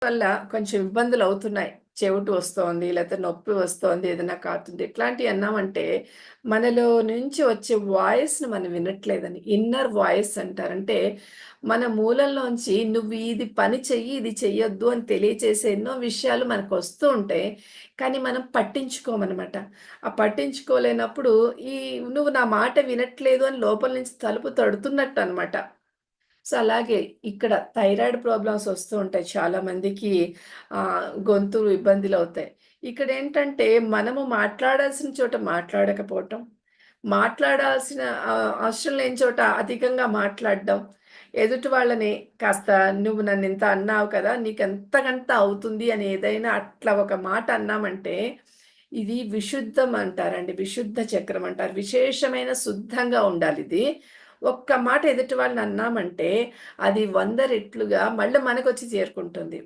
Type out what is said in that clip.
వల్ల కొంచెం ఇబ్బందులవుతున్నాయి. చెవిటు వస్తోంది, లేతే నొప్పి వస్తోంది, ఏదైనా కారుతుంది. ఇట్లాంటియి అన్నామంటే, మనలో నుంచి వచ్చే వాయిస్‌ని మనం వినట్లేదని. ఇన్నర్ వాయిస్ అంటారు. అంటే, మన మూలంలోంచి నువ్వు ఇది పని చెయ్యి, ఇది చెయ్యొద్దు అని తెలియచేసే ఎన్నో విషయాలు మనకొస్తూ ఉంటాయి. కానీ మనం పట్టించుకోమనమాట. ఆ పట్టించుకోలేనప్పుడు, ఈ నువ్వు నా మాట వినట్లేదు అని లోపల నుంచి తలుపు తడుతున్నట్టనమాట. సో, అలాగే ఇక్కడ థైరాయిడ్ ప్రాబ్లమ్స్ వస్తూ ఉంటాయి చాలా మందికి. గొంతు ఇబ్బందులవుతాయి. ఇక్కడేంటంటే మనము మాట్లాడాల్సిన చోట మాట్లాడకపోవటం, మాట్లాడాల్సిన అవసరం లేని చోట అధికంగా మాట్లాడడం, ఎదుటి వాళ్ళని కాస్త "నువ్వు నన్నింత అన్నావు కదా! నీకెంతకంత అవుతుంది" అని ఏదైనా అట్లా ఒక మాట అన్నామంటే, ఇది విశుద్ధం అంటారండి. విశుద్ధ చక్రం అంటారు. విశేషమైన శుద్ధంగా ఉండాలిది. ఒక్క మాట ఎదుటి వాళ్ళని అన్నామంటే, అది 100 రెట్లుగా మళ్ళీ మనకొచ్చి చేరుకుంటుంది.